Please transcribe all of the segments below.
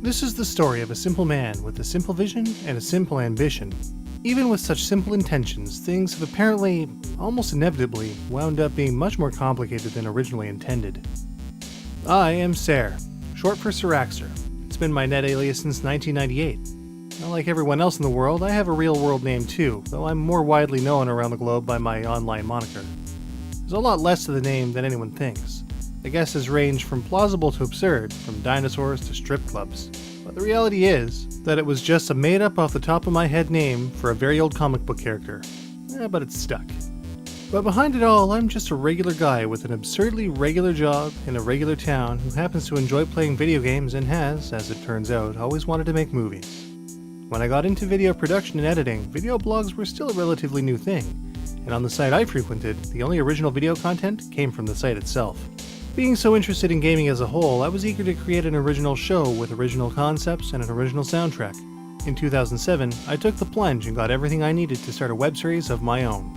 This is the story of a simple man with a simple vision and a simple ambition. Even with such simple intentions, things have apparently, almost inevitably, wound up being much more complicated than originally intended. I am Ser, short for Siraxter. It's been my net alias since 1998. Like everyone else in the world, I have a real-world name too, though I'm more widely known around the globe by my online moniker. There's a lot less to the name than anyone thinks. The guesses range from plausible to absurd, from dinosaurs to strip clubs. But the reality is that it was just a made-up off the top of my head name for a very old comic book character. But it's stuck. But behind it all, I'm just a regular guy with an absurdly regular job in a regular town who happens to enjoy playing video games and has, as it turns out, always wanted to make movies. When I got into video production and editing, video blogs were still a relatively new thing, and on the site I frequented, the only original video content came from the site itself. Being so interested in gaming as a whole, I was eager to create an original show with original concepts and an original soundtrack. In 2007, I took the plunge and got everything I needed to start a web series of my own.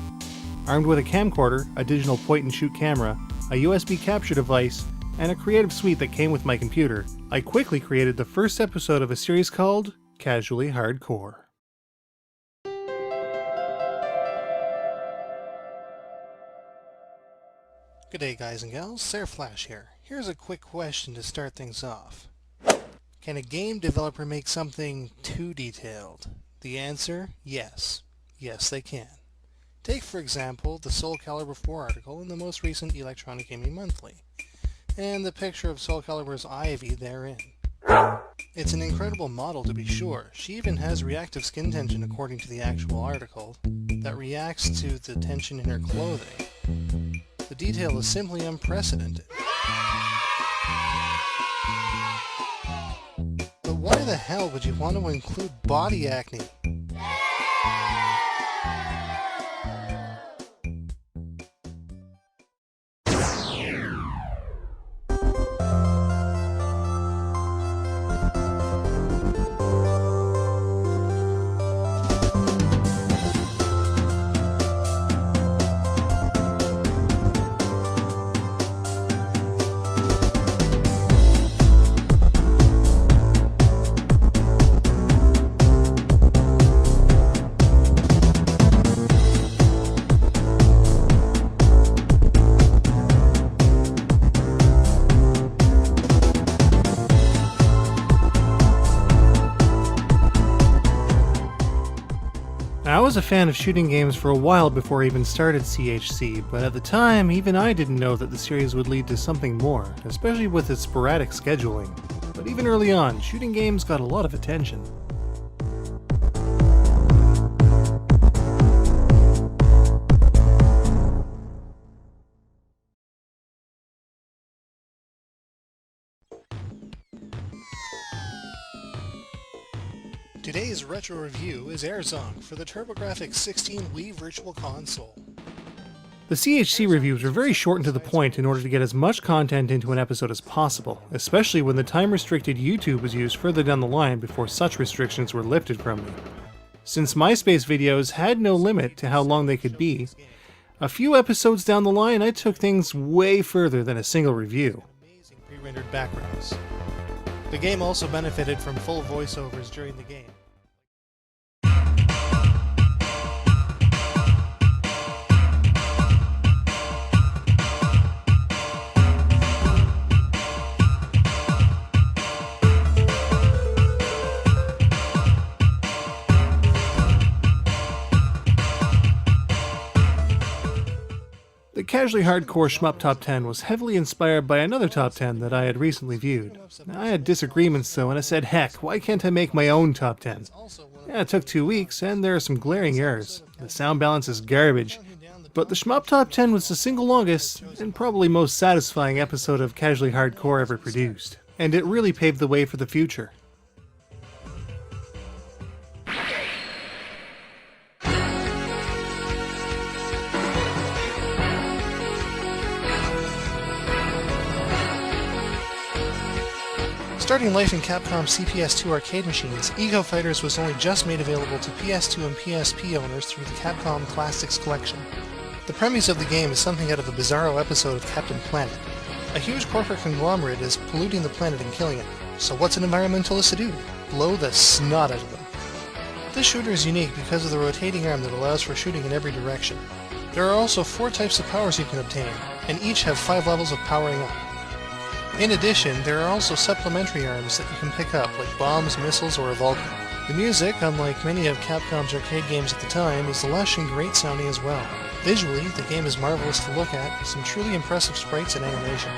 Armed with a camcorder, a digital point-and-shoot camera, a USB capture device, and a creative suite that came with my computer, I quickly created the first episode of a series called Casually Hardcore. G'day guys and gals, Ser Flash here. Here's a quick question to start things off. Can a game developer make something too detailed? The answer, yes. Yes, they can. Take, for example, the Soul Calibur 4 article in the most recent Electronic Gaming Monthly, and the picture of Soul Calibur's Ivy therein. It's an incredible model to be sure. She even has reactive skin tension according to the actual article, that reacts to the tension in her clothing. The detail is simply unprecedented. But why the hell would you want to include body acne? I was a fan of shooting games for a while before I even started CHC, but at the time, even I didn't know that the series would lead to something more, especially with its sporadic scheduling. But even early on, shooting games got a lot of attention. Today's retro review is Airzong for the TurboGrafx 16 Wii Virtual Console. The CHC reviews were very short and to the point in order to get as much content into an episode as possible, especially when the time-restricted YouTube was used further down the line before such restrictions were lifted from me. Since MySpace videos had no limit to how long they could be, a few episodes down the line I took things way further than a single review. Amazing pre-rendered backgrounds. The game also benefited from full voiceovers during the game. The Casually Hardcore Shmup Top 10 was heavily inspired by another Top 10 that I had recently viewed. I had disagreements though, and I said, heck, why can't I make my own Top 10? Yeah, it took 2 weeks, and there are some glaring errors. The sound balance is garbage. But the Shmup Top 10 was the single longest, and probably most satisfying episode of Casually Hardcore ever produced. And it really paved the way for the future. Starting life in Capcom's CPS2 arcade machines, Eco Fighters was only just made available to PS2 and PSP owners through the Capcom Classics Collection. The premise of the game is something out of a bizarro episode of Captain Planet. A huge corporate conglomerate is polluting the planet and killing it. So what's an environmentalist to do? Blow the snot out of them. This shooter is unique because of the rotating arm that allows for shooting in every direction. There are also 4 types of powers you can obtain, and each have 5 levels of powering up. In addition, there are also supplementary arms that you can pick up, like bombs, missiles, or a Vulcan. The music, unlike many of Capcom's arcade games at the time, is lush and great sounding as well. Visually, the game is marvelous to look at, some truly impressive sprites and animation.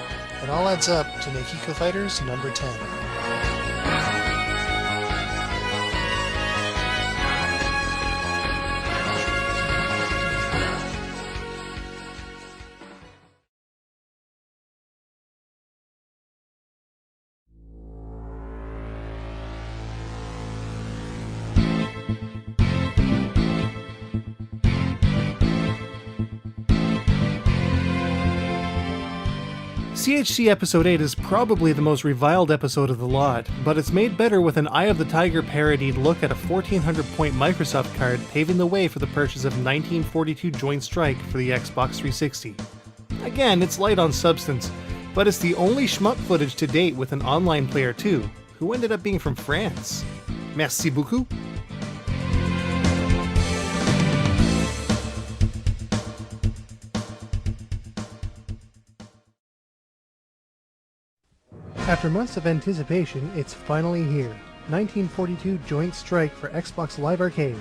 It all adds up to make Eco Fighters number 10. CHC Episode 8 is probably the most reviled episode of the lot, but it's made better with an Eye of the Tiger parodied look at a 1400-point Microsoft card paving the way for the purchase of 1942 Joint Strike for the Xbox 360. Again, it's light on substance, but it's the only shmup footage to date with an online player too, who ended up being from France. Merci beaucoup. After months of anticipation, it's finally here. 1942 Joint Strike for Xbox Live Arcade.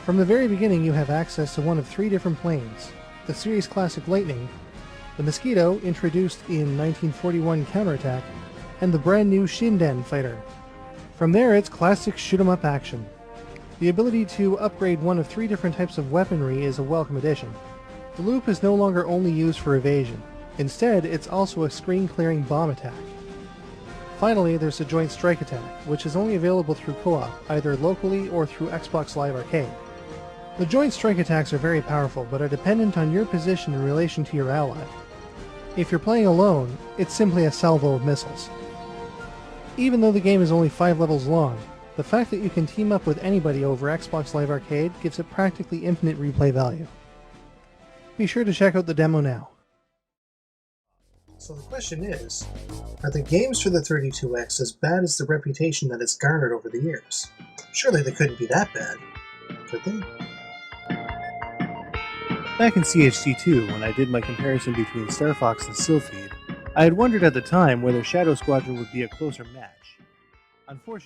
From the very beginning, you have access to one of 3 different planes. The series classic Lightning, the Mosquito, introduced in 1941 Counterattack, and the brand new Shinden fighter. From there, it's classic shoot-'em-up action. The ability to upgrade one of 3 different types of weaponry is a welcome addition. The loop is no longer only used for evasion. Instead, it's also a screen-clearing bomb attack. Finally, there's the Joint Strike attack, which is only available through co-op, either locally or through Xbox Live Arcade. The Joint Strike attacks are very powerful, but are dependent on your position in relation to your ally. If you're playing alone, it's simply a salvo of missiles. Even though the game is only 5 levels long, the fact that you can team up with anybody over Xbox Live Arcade gives it practically infinite replay value. Be sure to check out the demo now. So the question is, are the games for the 32X as bad as the reputation that it's garnered over the years? Surely they couldn't be that bad, could they? Back in CHC2, when I did my comparison between Star Fox and Sylpheed, I had wondered at the time whether Shadow Squadron would be a closer match.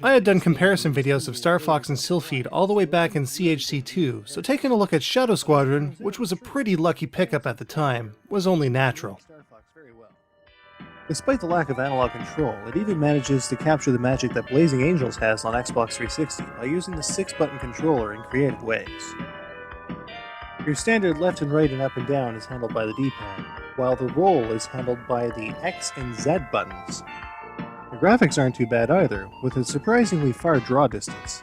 I had done comparison videos of Star Fox and Sylpheed all the way back in CHC2, so taking a look at Shadow Squadron, which was a pretty lucky pickup at the time, was only natural. Despite the lack of analog control, it even manages to capture the magic that Blazing Angels has on Xbox 360 by using the 6-button controller in creative ways. Your standard left and right and up and down is handled by the D-pad, while the roll is handled by the X and Z buttons. The graphics aren't too bad either, with a surprisingly far draw distance.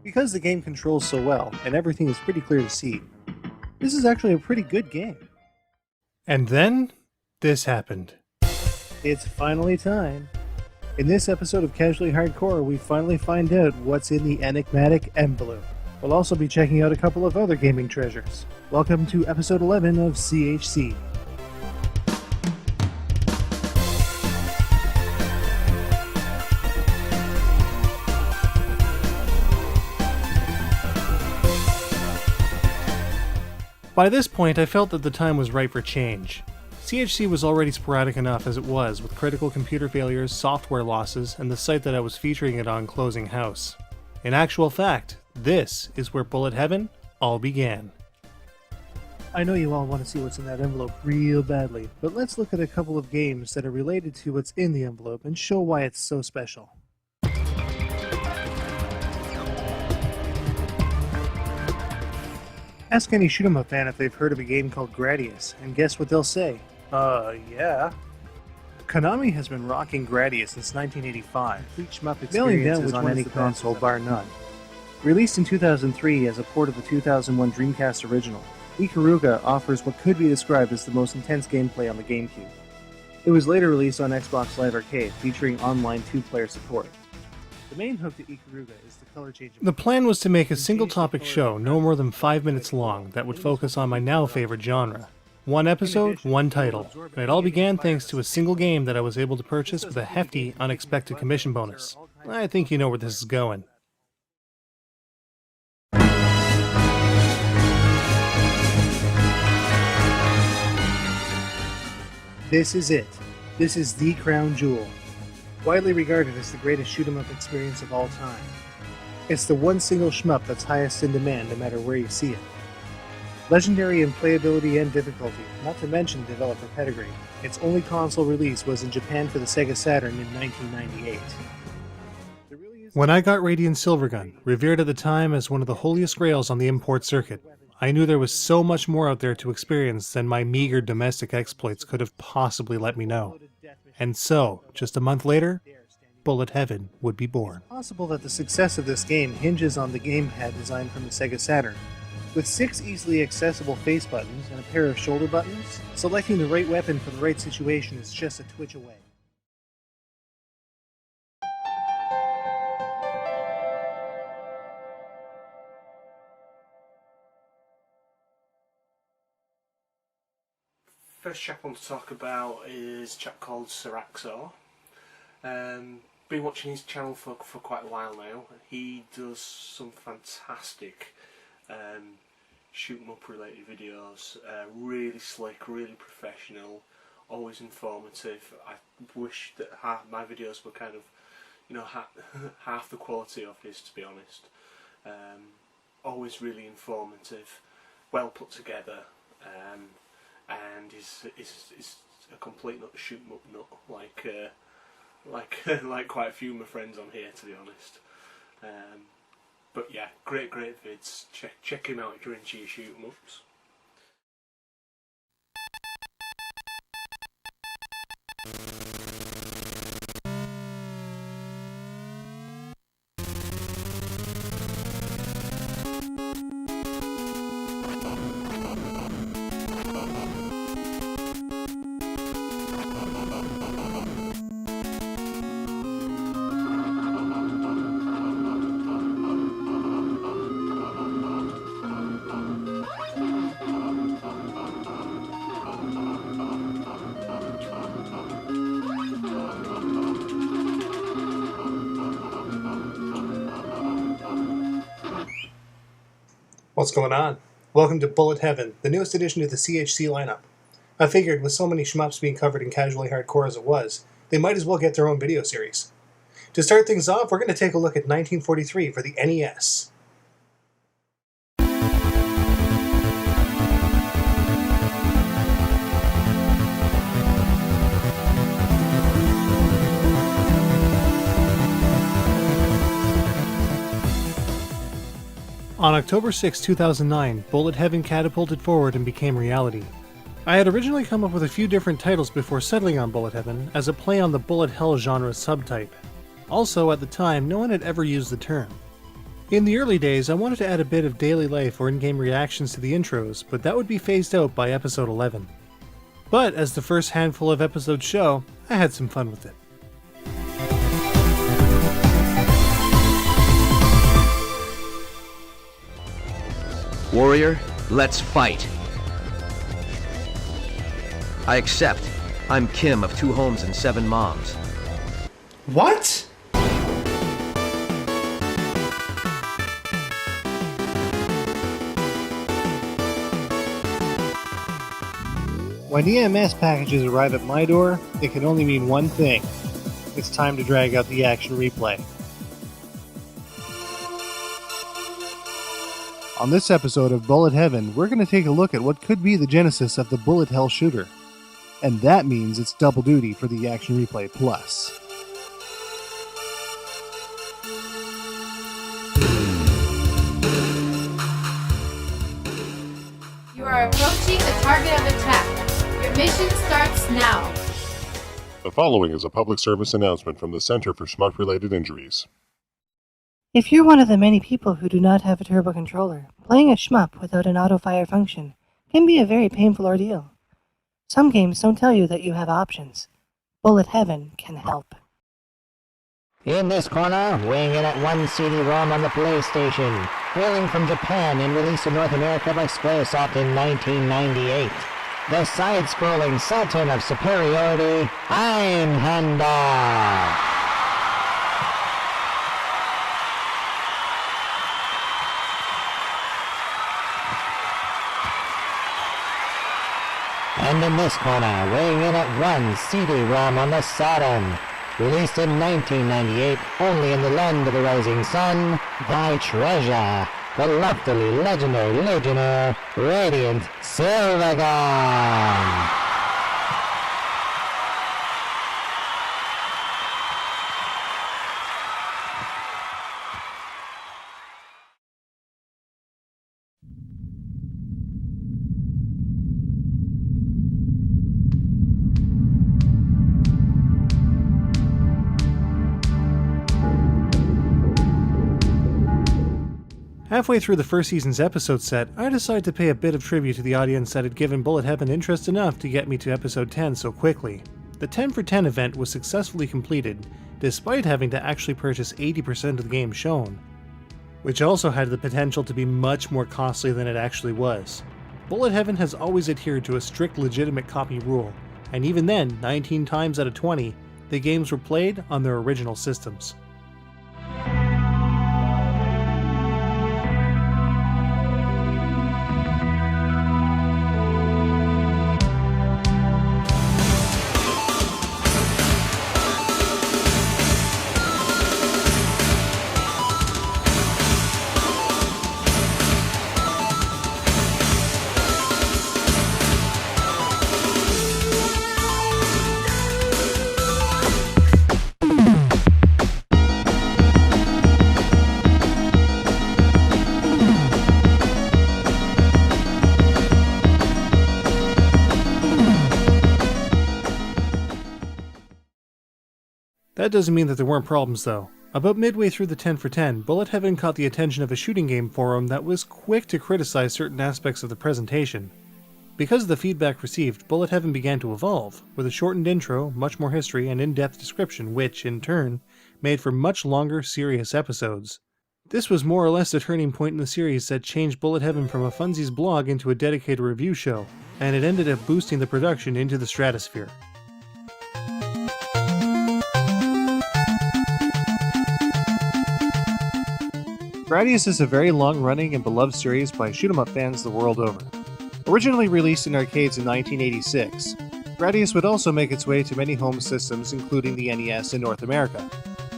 Because the game controls so well, and everything is pretty clear to see, this is actually a pretty good game. And then, this happened. It's finally time. In this episode of Casually Hardcore, we finally find out what's in the enigmatic envelope. We'll also be checking out a couple of other gaming treasures. Welcome to episode 11 of CHC. By this point, I felt that the time was right for change. CHC was already sporadic enough as it was, with critical computer failures, software losses, and the site that I was featuring it on closing house. In actual fact, this is where Bullet Heaven all began. I know you all want to see what's in that envelope real badly, but let's look at a couple of games that are related to what's in the envelope and show why it's so special. Ask any shoot-'em-up fan if they've heard of a game called Gradius, and guess what they'll say? Yeah. Konami has been rocking Gradius since 1985. Each shmup experience is on any console bar none. Released in 2003 as a port of the 2001 Dreamcast original, Ikaruga offers what could be described as the most intense gameplay on the GameCube. It was later released on Xbox Live Arcade, featuring online 2-player support. The main hook to Ikaruga is the color change. The plan was to make a single topic show no more than 5 minutes long that would focus on my now favorite genre. One episode, one title. And it all began thanks to a single game that I was able to purchase with a hefty, unexpected commission bonus. I think you know where this is going. This is it. This is the crown jewel. Widely regarded as the greatest shoot-'em-up experience of all time. It's the one single shmup that's highest in demand no matter where you see it. Legendary in playability and difficulty, not to mention developer pedigree. Its only console release was in Japan for the Sega Saturn in 1998. When I got Radiant Silvergun, revered at the time as one of the holiest grails on the import circuit, I knew there was so much more out there to experience than my meager domestic exploits could have possibly let me know. And so, just a month later, Bullet Heaven would be born. It's possible that the success of this game hinges on the gamepad designed from the Sega Saturn. With 6 easily accessible face buttons and a pair of shoulder buttons, selecting the right weapon for the right situation is just a twitch away. First chap I want to talk about is a chap called Siraxo. Been watching his channel for quite a while now. He does some fantastic shoot 'em up related videos, really slick, really professional, always informative. I wish that half my videos were kind of, you know, half the quality of his, to be honest. Always really informative, well put together, and is a complete nut, shoot 'em up nut, like quite a few of my friends on here, to be honest. But yeah, great vids. Check him out if you're into your shoot 'em ups. What's going on? Welcome to Bullet Heaven, the newest addition to the CHC lineup. I figured with so many shmups being covered in casually hardcore as it was, they might as well get their own video series. To start things off, we're going to take a look at 1943 for the NES. On October 6, 2009, Bullet Heaven catapulted forward and became reality. I had originally come up with a few different titles before settling on Bullet Heaven as a play on the bullet hell genre subtype. Also, at the time, no one had ever used the term. In the early days, I wanted to add a bit of daily life or in-game reactions to the intros, but that would be phased out by episode 11. But as the first handful of episodes show, I had some fun with it. Warrior, let's fight. I accept. I'm Kim of 2 homes and 7 moms. What? When EMS packages arrive at my door, it can only mean one thing. It's time to drag out the action replay. On this episode of Bullet Heaven, we're going to take a look at what could be the genesis of the bullet hell shooter. And that means it's double duty for the Action Replay Plus. You are approaching the target of attack. Your mission starts now. The following is a public service announcement from the Center for Shmup-Related Injuries. If you're one of the many people who do not have a turbo controller, playing a shmup without an auto-fire function can be a very painful ordeal. Some games don't tell you that you have options. Bullet Heaven can help. In this corner, weighing in at 1 CD-ROM on the PlayStation, hailing from Japan and released in North America by Squaresoft in 1998. the side-scrolling Sultan of Superiority, Einhander. And in this corner, weighing in at 1 CD-ROM on the Saturn, released in 1998 only in the land of the rising sun, by Treasure, the loftily legendary legionnaire, Radiant Silvergun. Halfway through the first season's episode set, I decided to pay a bit of tribute to the audience that had given Bullet Heaven interest enough to get me to episode 10 so quickly. The 10 for 10 event was successfully completed, despite having to actually purchase 80% of the game shown, which also had the potential to be much more costly than it actually was. Bullet Heaven has always adhered to a strict legitimate copy rule, and even then, 19 times out of 20, the games were played on their original systems. That doesn't mean that there weren't problems though. About midway through the 10 for 10, Bullet Heaven caught the attention of a shooting game forum that was quick to criticize certain aspects of the presentation. Because of the feedback received, Bullet Heaven began to evolve, with a shortened intro, much more history, and in-depth description which, in turn, made for much longer, serious episodes. This was more or less a turning point in the series that changed Bullet Heaven from a funsies blog into a dedicated review show, and it ended up boosting the production into the stratosphere. Gradius is a very long-running and beloved series by shoot-'em-up fans the world over. Originally released in arcades in 1986, Gradius would also make its way to many home systems including the NES in North America.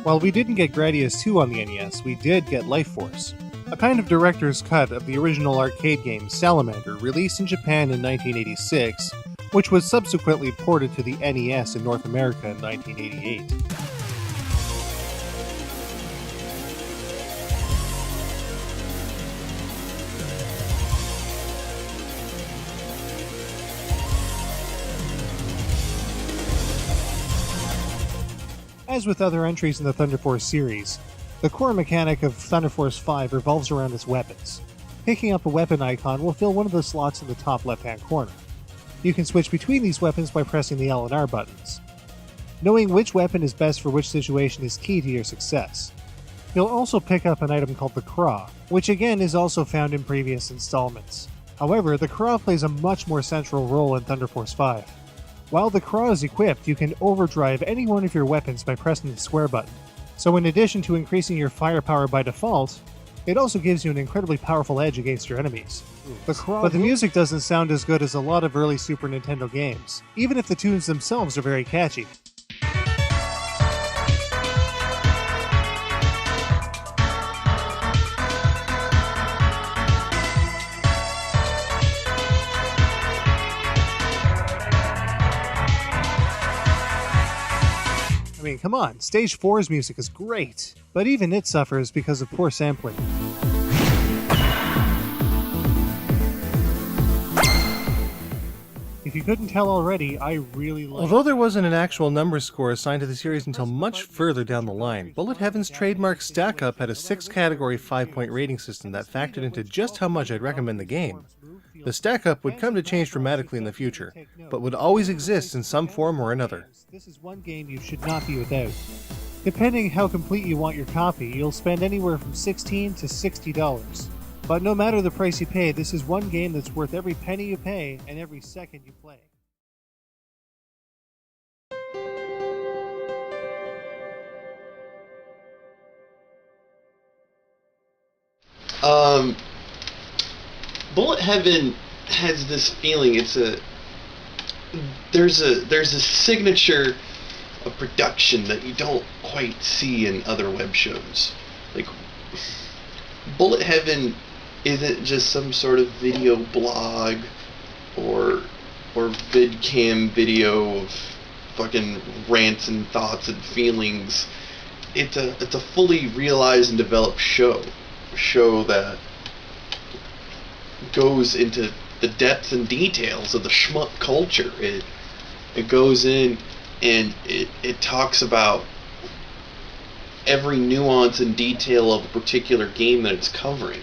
While we didn't get Gradius 2 on the NES, we did get Life Force, a kind of director's cut of the original arcade game Salamander released in Japan in 1986, which was subsequently ported to the NES in North America in 1988. As with other entries in the Thunder Force series, the core mechanic of Thunder Force 5 revolves around its weapons. Picking up a weapon icon will fill one of the slots in the top left-hand corner. You can switch between these weapons by pressing the L and R buttons. Knowing which weapon is best for which situation is key to your success. You'll also pick up an item called the Craw, which again is also found in previous installments. However, the Craw plays a much more central role in Thunder Force 5. While the Craw is equipped, you can overdrive any one of your weapons by pressing the square button. So in addition to increasing your firepower by default, it also gives you an incredibly powerful edge against your enemies. But the music doesn't sound as good as a lot of early Super Nintendo games, even if the tunes themselves are very catchy. I mean, come on, Stage 4's music is great, but even it suffers because of poor sampling. If you couldn't tell already, I really like... Although there wasn't an actual number score assigned to the series until much further down the line, Bullet Heaven's trademark Stack Up had a 6-category 5-point rating system that factored into just how much I'd recommend the game. The Stack Up would come to change dramatically in the future, but would always exist in some form or another. This is one game you should not be without. Depending how complete you want your copy, you'll spend anywhere from $16 to $60. But no matter the price you pay, this is one game that's worth every penny you pay and every second you play. Bullet Heaven has this feeling. There's a signature of production that you don't quite see in other web shows. Like, Bullet Heaven isn't just some sort of video blog or vidcam video of fucking rants and thoughts and feelings. It's a fully realized and developed show that goes into the depths and details of the shmup culture. It goes in and it talks about every nuance and detail of a particular game that it's covering.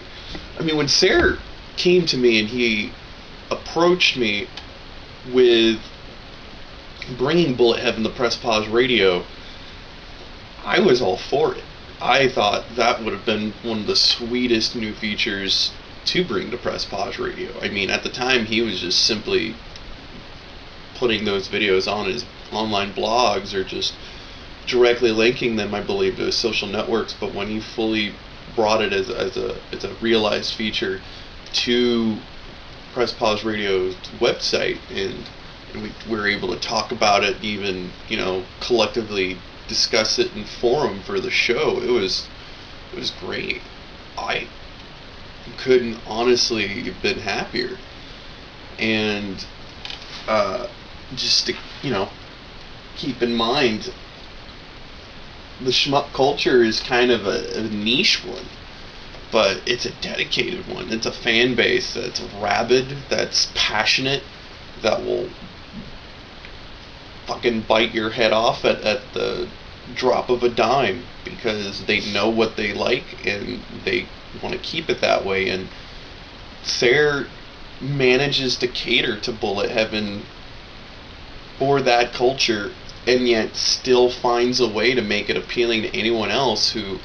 I mean, when Sarah came to me and he approached me with bringing Bullet Heaven to Press Pause Radio, I was all for it. I thought that would have been one of the sweetest new features to bring to Press Pause Radio. I mean, at the time, he was just simply putting those videos on his online blogs or just directly linking them, I believe, to his social networks. But when he fully brought it as a realized feature to Press Pause Radio's website, and we were able to talk about it, even, you know, collectively discuss it in forum for the show, it was great. I couldn't honestly have been happier. And just to, you know, keep in mind, the shmup culture is kind of a niche one, but it's a dedicated one. It's a fan base that's rabid, that's passionate, that will fucking bite your head off at the drop of a dime, because they know what they like and they want to keep it that way. And Sarah manages to cater to Bullet Heaven for that culture, and yet still finds a way to make it appealing to anyone else who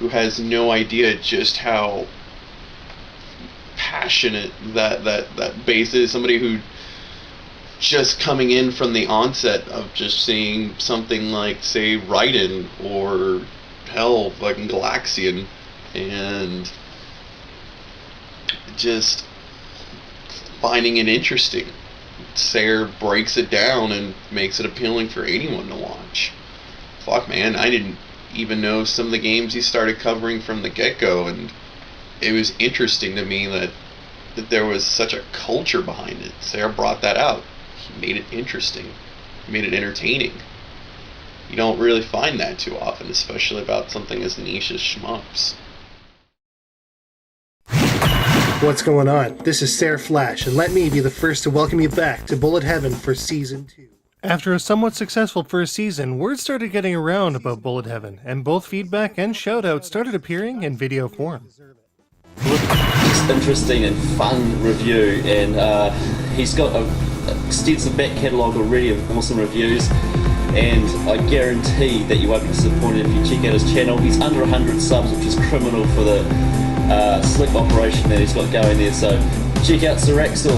has no idea just how passionate that base is. Somebody who just coming in from the onset of just seeing something like, say, Raiden or hell, fucking Galaxian, and just finding it interesting. Sarah breaks it down and makes it appealing for anyone to watch. Fuck, man, I didn't even know some of the games he started covering from the get-go, and it was interesting to me that there was such a culture behind it. Sarah brought that out. He made it interesting. He made it entertaining. You don't really find that too often, especially about something as niche as shmups. What's going on? This is Sarah Flash, and let me be the first to welcome you back to Bullet Heaven for Season 2. After a somewhat successful first season, word started getting around about Bullet Heaven, and both feedback and shoutouts started appearing in video form. Just interesting and fun review, and he's got an extensive back catalogue already of awesome reviews, and I guarantee that you won't be disappointed if you check out his channel. He's under 100 subs, which is criminal for the slick operation that he's got going there, so check out Siraxor.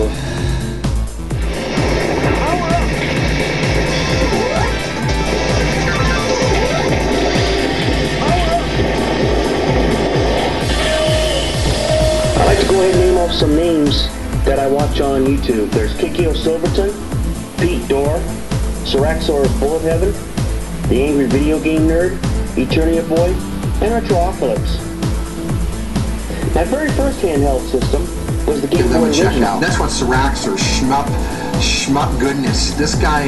I'd like to go ahead and name off some names that I watch on YouTube. There's Kikio Silverton, Pete Dorr, Siraxor's Bullet Heaven, The Angry Video Game Nerd, Eternia Boy, and Retrocalypse. My very first handheld system was the Game Boy Original. That's what Siraxor, shmup goodness. This guy,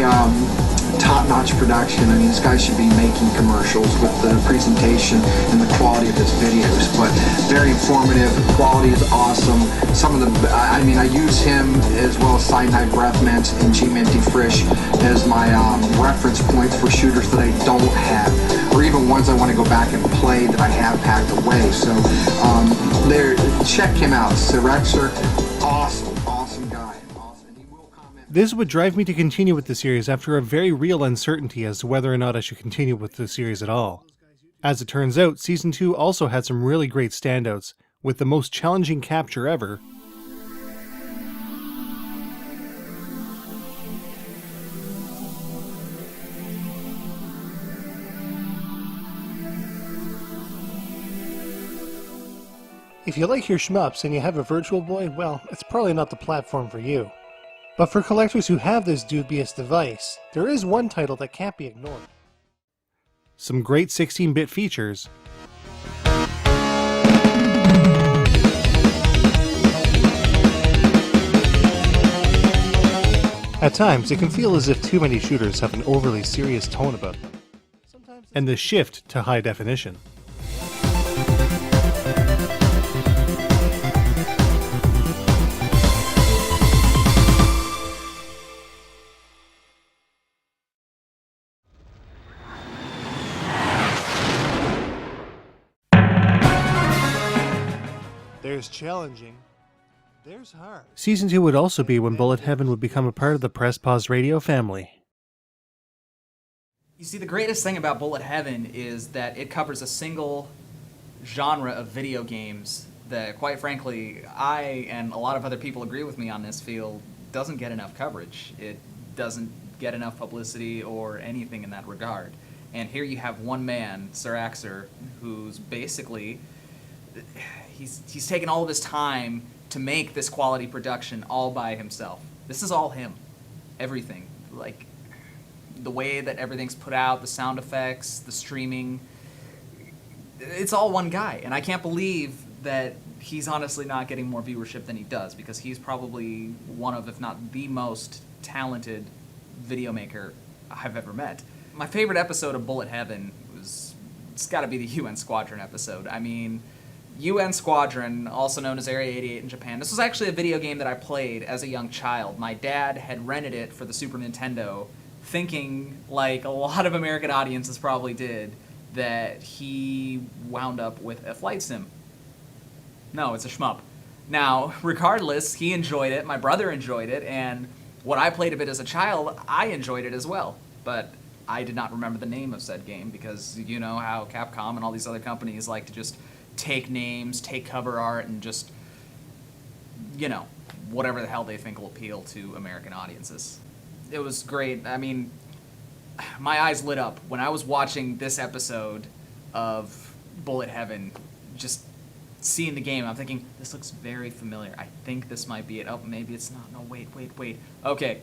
top-notch production. I mean, this guy should be making commercials with the presentation and the quality of his videos. But very informative. The quality is awesome. Some of the, I mean, I use him as well as Side Night Breath Mint and G-Mint Frisch as my reference points for shooters that I don't have, or even ones I want to go back and play that I have packed away. So there, check him out. Siraxor, awesome guy. This would drive me to continue with the series after a very real uncertainty as to whether or not I should continue with the series at all. As it turns out, Season 2 also had some really great standouts, with the most challenging capture ever. If you like your shmups and you have a Virtual Boy, well, it's probably not the platform for you. But for collectors who have this dubious device, there is one title that can't be ignored. Some great 16-bit features. At times, it can feel as if too many shooters have an overly serious tone about them. And the shift to high definition. There's challenging. There's hard. Season 2 would also be when Bullet Heaven would become a part of the Press Pause Radio family. You see, the greatest thing about Bullet Heaven is that it covers a single genre of video games that, quite frankly, I and a lot of other people agree with me on this feel doesn't get enough coverage. It doesn't get enough publicity or anything in that regard. And here you have one man, Sir Axer, who's basically... He's taken all of his time to make this quality production all by himself. This is all him. Everything. Like, the way that everything's put out, the sound effects, the streaming. It's all one guy. And I can't believe that he's honestly not getting more viewership than he does, because he's probably one of, if not the most talented video maker I've ever met. My favorite episode of Bullet Heaven it's got to be the UN Squadron episode. I mean... UN Squadron, also known as Area 88 in Japan. This was actually a video game that I played as a young child. My dad had rented it for the Super Nintendo, thinking, like a lot of American audiences probably did, that he wound up with a flight sim. No, it's a shmup. Now, regardless, he enjoyed it, my brother enjoyed it, and when I played of it as a child, I enjoyed it as well. But I did not remember the name of said game, because you know how Capcom and all these other companies like to just take names, take cover art, and just, you know, whatever the hell they think will appeal to American audiences. It was great. I mean, my eyes lit up when I was watching this episode of Bullet Heaven, just seeing the game. I'm thinking, this looks very familiar. I think this might be it. Oh, maybe it's not. No, wait. Okay.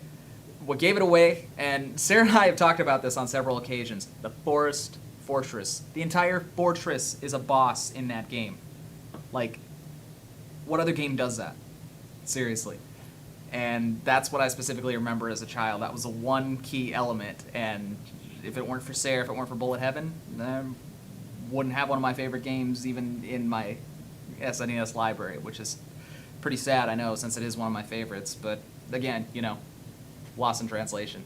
What gave it away, and Sarah and I have talked about this on several occasions, the Fortress. The entire fortress is a boss in that game. Like, what other game does that? Seriously. And that's what I specifically remember as a child. That was the one key element, and if it weren't for Sarah, if it weren't for Bullet Heaven, I wouldn't have one of my favorite games even in my SNES library, which is pretty sad, I know, since it is one of my favorites. But again, you know, lost in translation.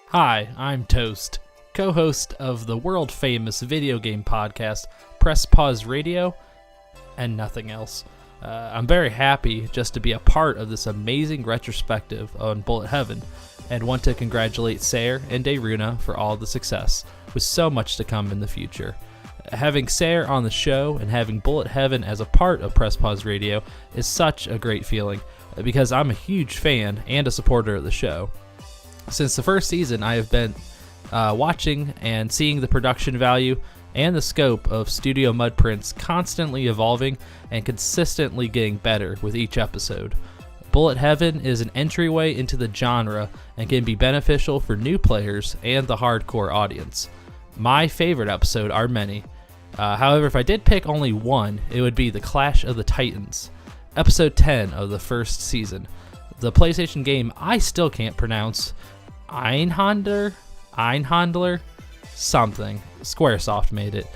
Hi, I'm Toast, co-host of the world-famous video game podcast Press Pause Radio, and nothing else. I'm very happy just to be a part of this amazing retrospective on Bullet Heaven, and want to congratulate Sayer and Dayruna for all the success, with so much to come in the future. Having Sayer on the show and having Bullet Heaven as a part of Press Pause Radio is such a great feeling, because I'm a huge fan and a supporter of the show. Since the first season, I have been watching and seeing the production value and the scope of Studio Mudprints constantly evolving and consistently getting better with each episode. Bullet Heaven is an entryway into the genre and can be beneficial for new players and the hardcore audience. My favorite episode are many. However, if I did pick only one, it would be the Clash of the Titans, episode 10 of the first season. The PlayStation game I still can't pronounce, Einhandler, something. Squaresoft made it,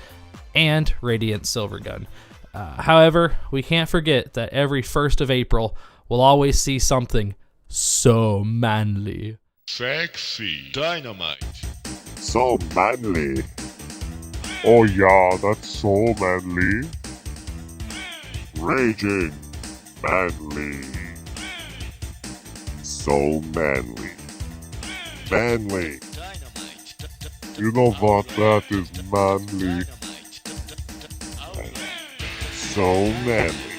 and Radiant Silvergun. However, we can't forget that every 1st of April we'll always see something so manly. Sexy. Dynamite. So manly. Oh yeah, that's so manly. Raging. Manly. So manly. Manly. You know what? That is manly. so manly.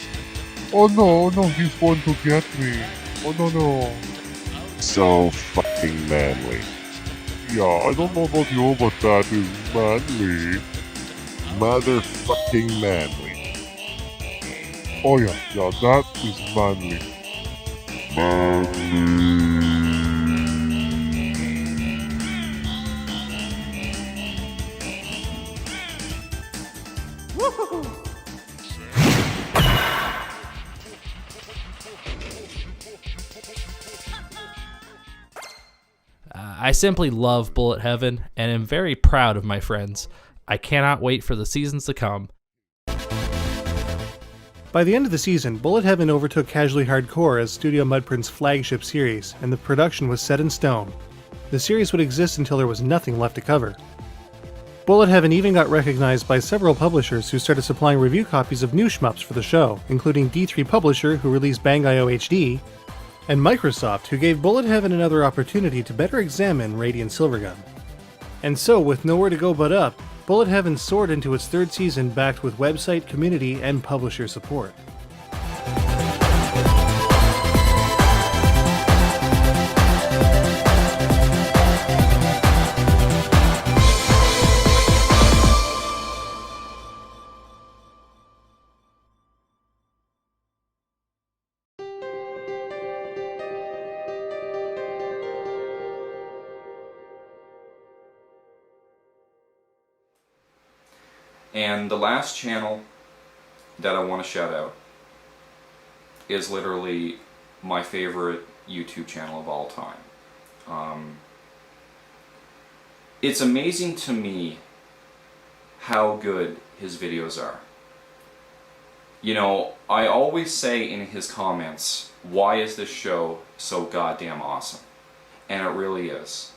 Oh no, he's going to get me. Oh no. So fucking manly. Yeah, I don't know about you, but that is manly. Motherfucking manly. Oh yeah, that is manly. I simply love Bullet Heaven and am very proud of my friends. I cannot wait for the seasons to come. By the end of the season, Bullet Heaven overtook Casually Hardcore as Studio Mudprints' flagship series, and the production was set in stone. The series would exist until there was nothing left to cover. Bullet Heaven even got recognized by several publishers who started supplying review copies of new shmups for the show, including D3 Publisher, who released Bang.io HD, and Microsoft, who gave Bullet Heaven another opportunity to better examine Radiant Silvergun. And so, with nowhere to go but up, Bullet Heaven soared into its third season backed with website, community, and publisher support. And the last channel that I want to shout out is literally my favorite YouTube channel of all time. It's amazing to me how good his videos are. You know, I always say in his comments, why is this show so goddamn awesome? And it really is.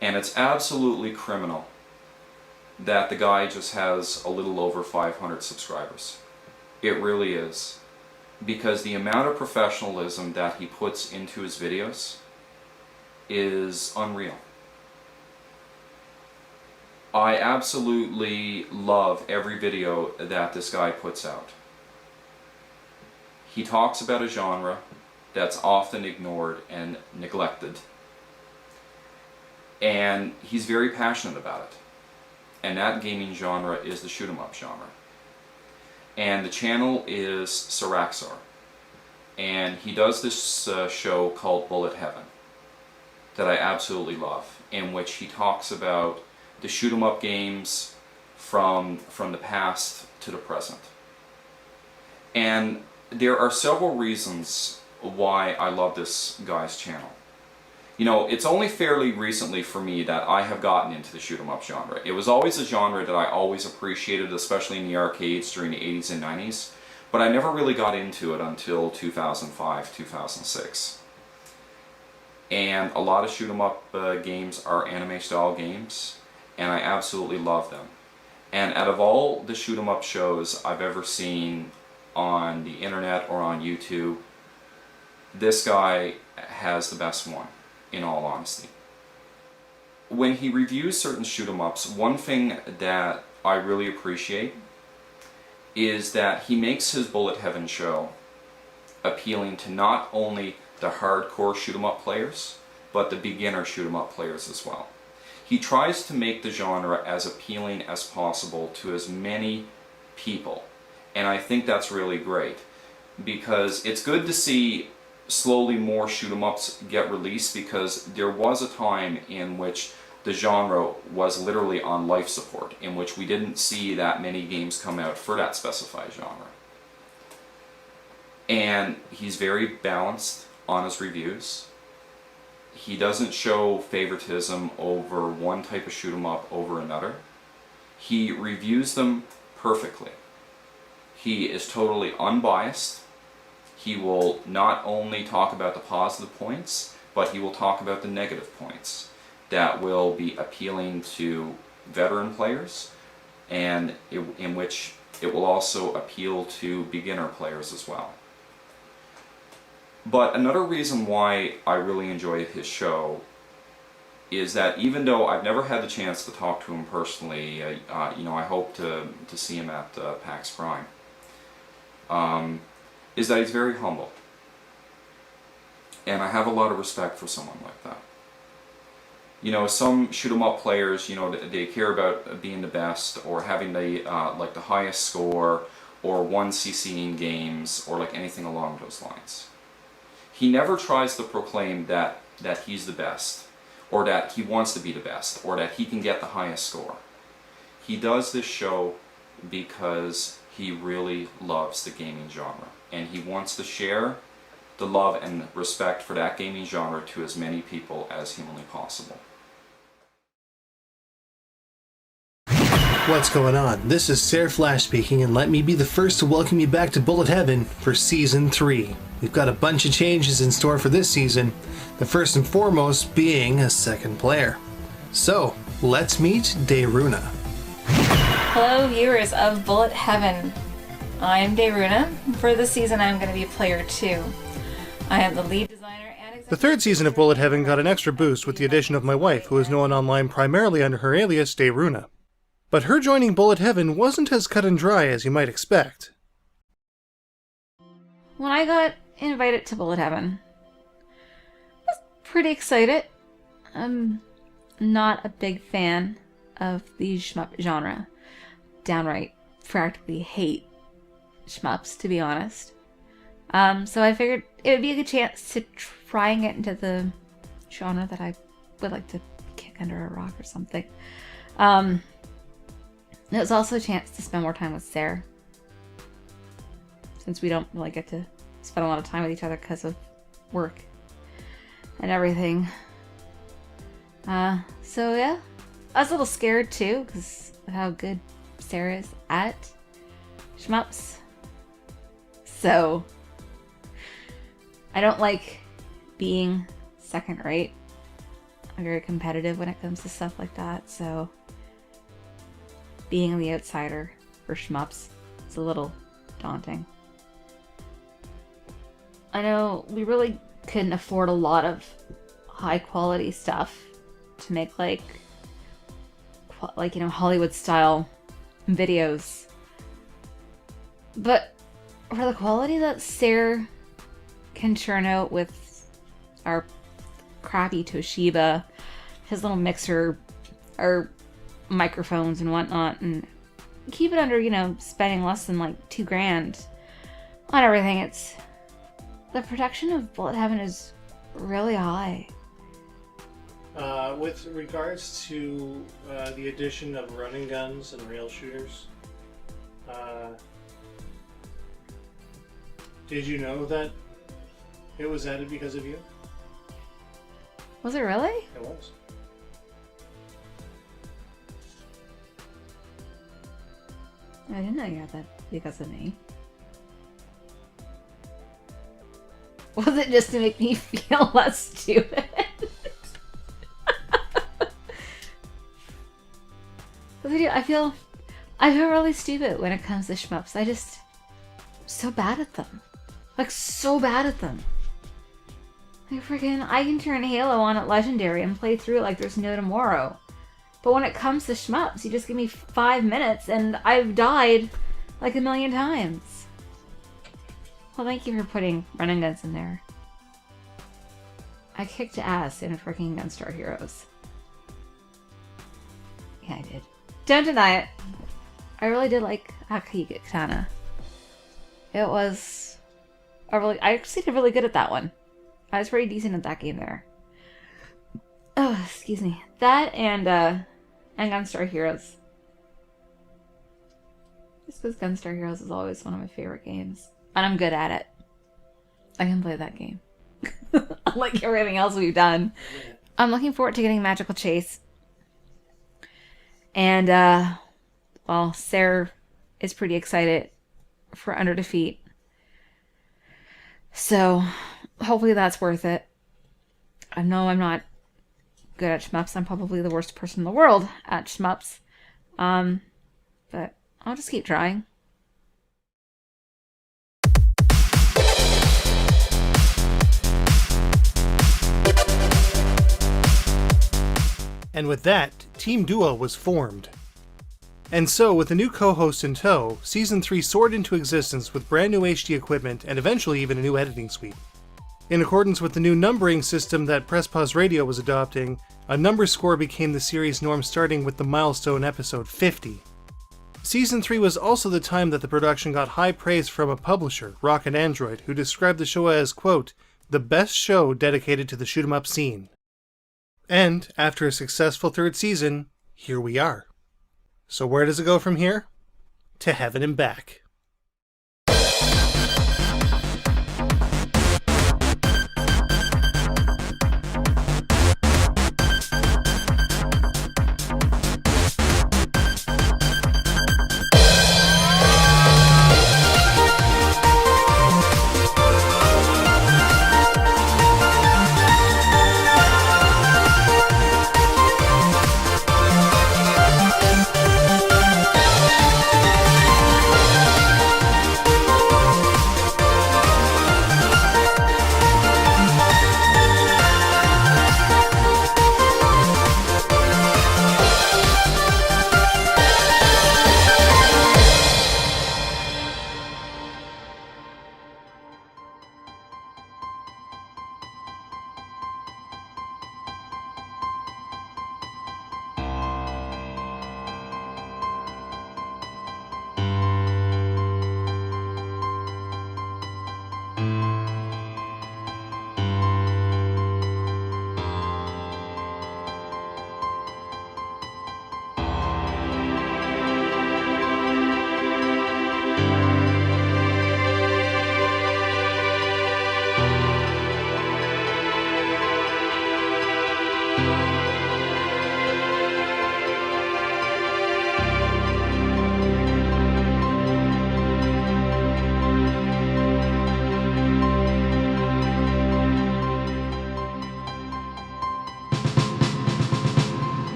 And it's absolutely criminal that the guy just has a little over 500 subscribers. It really is. Because the amount of professionalism that he puts into his videos is unreal. I absolutely love every video that this guy puts out. He talks about a genre that's often ignored and neglected. And he's very passionate about it. And that gaming genre is the shoot 'em up genre. And the channel is Saraxor. And he does this show called Bullet Heaven that I absolutely love, in which he talks about the shoot 'em up games from the past to the present. And there are several reasons why I love this guy's channel. You know, it's only fairly recently for me that I have gotten into the shoot 'em up genre. It was always a genre that I always appreciated, especially in the arcades during the 80s and 90s, but I never really got into it until 2005, 2006. And a lot of shoot 'em up games are anime style games, and I absolutely love them. And out of all the shoot 'em up shows I've ever seen on the internet or on YouTube, this guy has the best one, in all honesty. When he reviews certain shoot 'em ups, one thing that I really appreciate is that he makes his Bullet Heaven show appealing to not only the hardcore shoot 'em up players, but the beginner shoot 'em up players as well. He tries to make the genre as appealing as possible to as many people, and I think that's really great, because it's good to see slowly more shoot 'em ups get released, because there was a time in which the genre was literally on life support, in which we didn't see that many games come out for that specified genre. And he's very balanced on his reviews. He doesn't show favoritism over one type of shoot 'em up over another. He reviews them perfectly. He is totally unbiased. He will not only talk about the positive points, but he will talk about the negative points that will be appealing to veteran players, and in which it will also appeal to beginner players as well. But another reason why I really enjoy his show is that even though I've never had the chance to talk to him personally, you know, I hope to see him at PAX Prime. is that he's very humble. And I have a lot of respect for someone like that. You know, some shoot 'em up players, you know, they care about being the best or having the like the highest score or 1 CC in games or like anything along those lines. He never tries to proclaim that he's the best or that he wants to be the best or that he can get the highest score. He does this show because he really loves the gaming genre and he wants to share the love and respect for that gaming genre to as many people as humanly possible. What's going on? This is Sarah Flash speaking, and let me be the first to welcome you back to Bullet Heaven for Season 3. We've got a bunch of changes in store for this season, the first and foremost being a second player. So, let's meet Dayruna. Hello viewers of Bullet Heaven. I'm Dayruna. For this season I'm going to be player 2. I am the lead designer and The third season of Bullet Heaven got an extra boost with the addition of my wife, who is known online primarily under her alias Dayruna. But her joining Bullet Heaven wasn't as cut and dry as you might expect. when I got invited to Bullet Heaven, I was pretty excited. I'm not a big fan of the shmup genre. Downright practically hate shmups, to be honest. So I figured it would be a good chance to try and get into the genre that I would like to kick under a rock or something. It was also a chance to spend more time with Sarah, since we don't really get to spend a lot of time with each other because of work and everything. So yeah, I was a little scared too because of how good Sarah is at shmups. So I don't like being second rate. I'm very competitive when it comes to stuff like that, so being the outsider for shmups is a little daunting. I know we really couldn't afford a lot of high quality stuff to make like you know, Hollywood style videos, but for the quality that Sarah can churn out with our crappy Toshiba, his little mixer, our microphones and whatnot, and keep it under, you know, spending less than like $2,000 on everything. It's the production of Bullet Heaven is really high. With regards to the addition of running guns and rail shooters, did you know that it was added because of you? Was it really? It was. I didn't know you had that because of me. Was it just to make me feel less stupid? I feel really stupid when it comes to shmups. I'm so bad at them. Like, so bad at them. Like, freaking, I can turn Halo on at Legendary and play through it like there's no tomorrow. But when it comes to shmups, you just give me 5 minutes and I've died like 1,000,000 times. Well, thank you for putting running guns in there. I kicked ass in a freaking Gunstar Heroes. Yeah, I did. Don't deny it. I really did like Akaiga Katana. It was I actually did really good at that one. I was pretty decent at that game there. Oh, excuse me. That and Gunstar Heroes. Just because Gunstar Heroes is always one of my favorite games. And I'm good at it. I can play that game. Unlike everything else we've done. I'm looking forward to getting Magical Chase. And, well, Sarah is pretty excited for Under Defeat. So, hopefully that's worth it. I know I'm not good at shmups. I'm probably the worst person in the world at shmups. But I'll just keep trying. And with that, Team Duo was formed. And so, with a new co-host in tow, Season 3 soared into existence with brand new HD equipment and eventually even a new editing suite. In accordance with the new numbering system that Press Pause Radio was adopting, a number score became the series norm starting with the milestone episode 50. Season 3 was also the time that the production got high praise from a publisher, Rocket Android, who described the show as, quote, the best show dedicated to the shoot 'em up scene. And, after a successful third season, here we are. So where does it go from here? To heaven and back.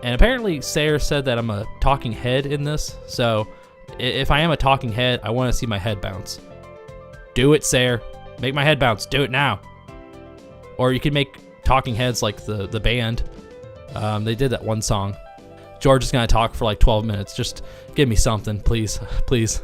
And apparently Sayre said that I'm a talking head in this, so if I am a talking head, I want to see my head bounce. Do it, Sayre. Make my head bounce. Do it now. Or you can make talking heads like the band. They did that one song. George is going to talk for like 12 minutes. Just give me something, please. Please.